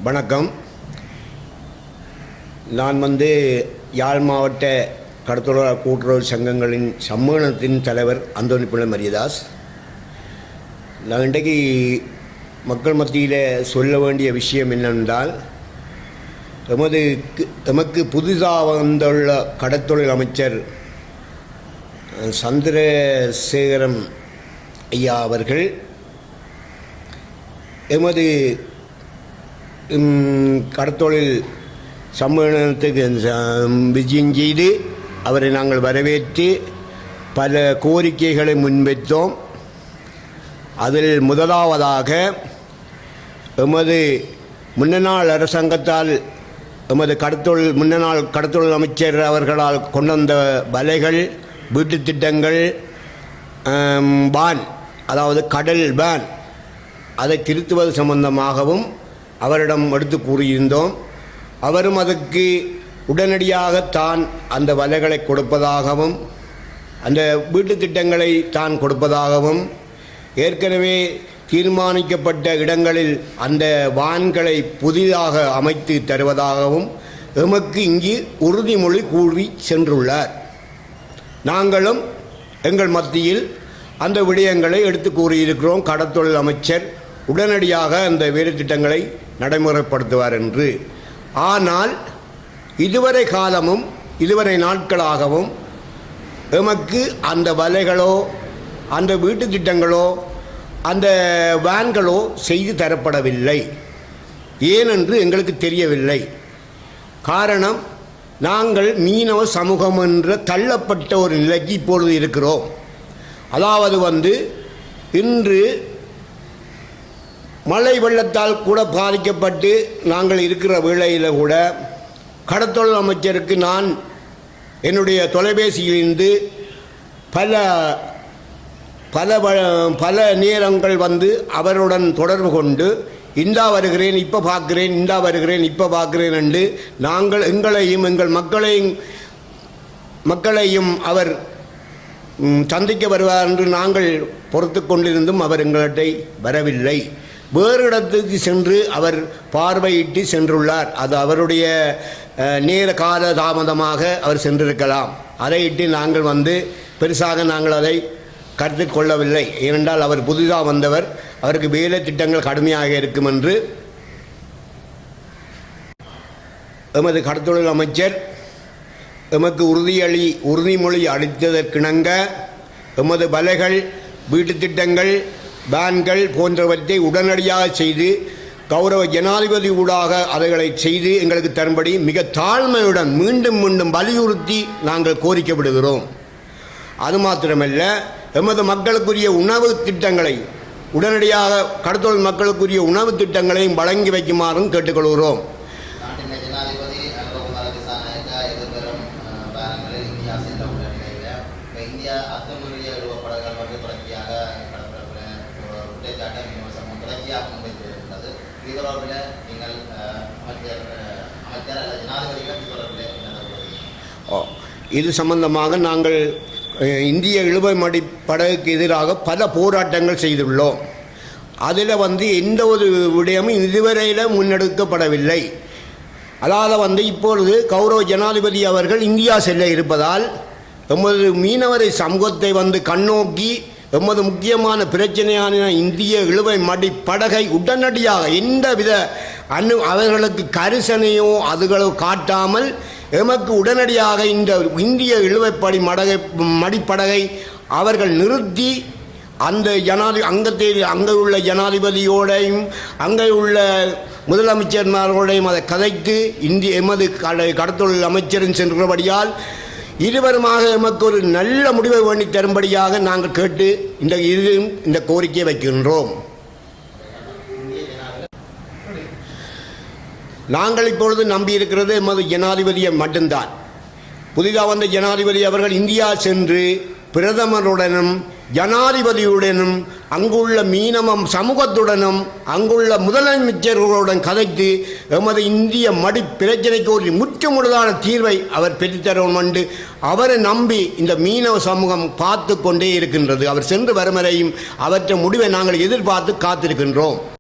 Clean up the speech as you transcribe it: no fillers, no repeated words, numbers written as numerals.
வணக்கம். நான் யாழ் மாவட்ட கடத்தொழிலாளர் கூட்டுறவு சங்கங்களின் சம்மேளனத்தின் தலைவர் அந்தோணி பிள்ளை மரியதாஸ். நான் இன்றைக்கு மக்கள் மத்தியில் சொல்ல வேண்டிய விஷயம் என்னென்றால், எமக்கு புதிதாக வந்துள்ள கடத்தொழில் அமைச்சர் சந்திரசேகரம் ஐயா அவர்கள் எமது கடத்தொழில் சம்மேளனத்துக்கு விஜயம் செய்து அவரை நாங்கள் வரவேற்று பல கோரிக்கைகளை முன்வைத்தோம். அதில் முதலாவதாக எமது முன்னாள் அரசாங்கத்தால் எமது முன்னாள் கடத்தொழில் அமைச்சர் அவர்களால் கொண்டு வந்த வலைகள், வீட்டு திட்டங்கள், பான், அதாவது கடல் பான், அதை திருத்துவது சம்பந்தமாகவும் அவரிடம் எடுத்து கூறியிருந்தோம். அவரும் அதற்கு உடனடியாக தான் அந்த வலைகளை கொடுப்பதாகவும் அந்த வீட்டு திட்டங்களை தான் கொடுப்பதாகவும் ஏற்கனவே தீர்மானிக்கப்பட்ட இடங்களில் அந்த வான்களை புதிதாக அமைத்து தருவதாகவும் எமக்கு இங்கு உறுதிமொழி கூறி சென்றுள்ளார். நாங்களும் எங்கள் மத்தியில் அந்த விடயங்களை எடுத்து கூறியிருக்கிறோம். கடத்தொழில் அமைச்சர் உடனடியாக அந்த வேறு திட்டங்களை நடைமுறைப்படுத்துவார் என்று. ஆனால் இதுவரை நாட்களாகவும் எமக்கு அந்த வலைகளோ அந்த வீட்டு திட்டங்களோ அந்த வேன்களோ செய்து தரப்படவில்லை. ஏனென்று எங்களுக்கு தெரியவில்லை. காரணம், நாங்கள் மீனவ சமூகம் என்ற தள்ளப்பட்ட ஒரு நிலைக்கு இப்பொழுது இருக்கிறோம். அதாவது இன்று மழை வெள்ளத்தால் கூட பாதிக்கப்பட்டு நாங்கள் இருக்கிற வேளையில் கூட கடத்தொழில் அமைச்சருக்கு நான் என்னுடைய தொலைபேசியிலிருந்து பல நேரங்கள் அவருடன் தொடர்பு கொண்டு இந்தா வருகிறேன், இப்போ பார்க்கிறேன், இந்தா வருகிறேன், இப்போ பார்க்கிறேன் என்று நாங்கள் எங்களையும் எங்கள் மக்களையும் அவர் சந்திக்க வருவார் என்று நாங்கள் பொறுத்து கொண்டிருந்தும் அவர் எங்களிடத்தை வரவில்லை. வேறு இடத்துக்கு சென்று அவர் பார்வையிட்டு சென்றுள்ளார். அது அவருடைய நேர கால தாமதமாக அவர் சென்றிருக்கலாம். அதையிட்டு நாங்கள் பெருசாக நாங்கள் அதை கருத்தில் கொள்ளவில்லை. ஏனென்றால் அவர் புதிதாக வந்தவர், அவருக்கு வேலை திட்டங்கள் கடுமையாக இருக்கும் என்று எமது கடத்தொழில் அமைச்சர் எமக்கு உறுதிமொழி அளித்ததற்கிணங்க எமது வலைகள், வீட்டு திட்டங்கள், பேன்கள் போன்றவற்றை உடனடியாக செய்து கௌரவ ஜனாதிபதி ஊடாக அவைகளை செய்து எங்களுக்கு தரும்படி மிக தாழ்மையுடன் மீண்டும் வலியுறுத்தி நாங்கள் கோரிக்கை விடுகிறோம். அது மாத்திரமல்ல, எமது மக்களுக்குரிய உணவு திட்டங்களை உடனடியாக கடத்தொழில் மக்களுக்குரிய உணவு திட்டங்களையும் வழங்கி வைக்குமாறும் கேட்டுக்கொள்கிறோம். இது சம்பந்தமாக நாங்கள் இந்திய இழுவைமடி படகுக்கு எதிராக பல போராட்டங்கள் செய்துள்ளோம். அதில் எந்த ஒரு விடயமும் இதுவரையில் முன்னெடுக்கப்படவில்லை. அதாவது இப்பொழுது கௌரவ ஜனாதிபதி அவர்கள் இந்தியா செல்ல இருப்பதால் எமது மீனவரை சமூகத்தை கண்ணோக்கி எமது முக்கியமான பிரச்சனையான இந்திய இழுவை மடி படகை உடனடியாக எந்தவித அவர்களுக்கு கரிசனையோ அதுகளோ காட்டாமல் எமக்கு உடனடியாக இந்த இந்திய இழுவைப்படி மடிப்படகை அவர்கள் நிறுத்தி அந்த அங்கே உள்ள ஜனாதிபதியோடையும் அங்கே உள்ள முதலமைச்சர்மாரோடையும் அதை கதைத்து எமது கடத்தொழில் அமைச்சரின் சென்றபடியால் இருவருமாக எமக்கு ஒரு நல்ல முடிவை வேண்டி தரும்படியாக நாங்கள் கேட்டு இந்த கோரிக்கையை வைக்கின்றோம். நாங்கள் இப்பொழுது நம்பியிருக்கிறது எமது ஜனாதிபதியை மட்டும்தான். புதிதாக வந்த ஜனாதிபதி அவர்கள் இந்தியா சென்று பிரதமருடனும் ஜனாதிபதியுடனும் அங்குள்ள மீனவ சமூகத்துடனும் அங்குள்ள முதலமைச்சர்களுடன் கதைத்து எமது இந்திய மடி பிரச்சனைக்கு ஒரு முற்றுமுழுதான தீர்வை அவர் பெற்றுத்தரும் என்று அவரை நம்பி இந்த மீனவ சமூகம் பார்த்து கொண்டே இருக்கின்றது. அவர் சென்று வரும் வரையும் அவற்றை முடிவை நாங்கள் எதிர்பார்த்து காத்திருக்கின்றோம்.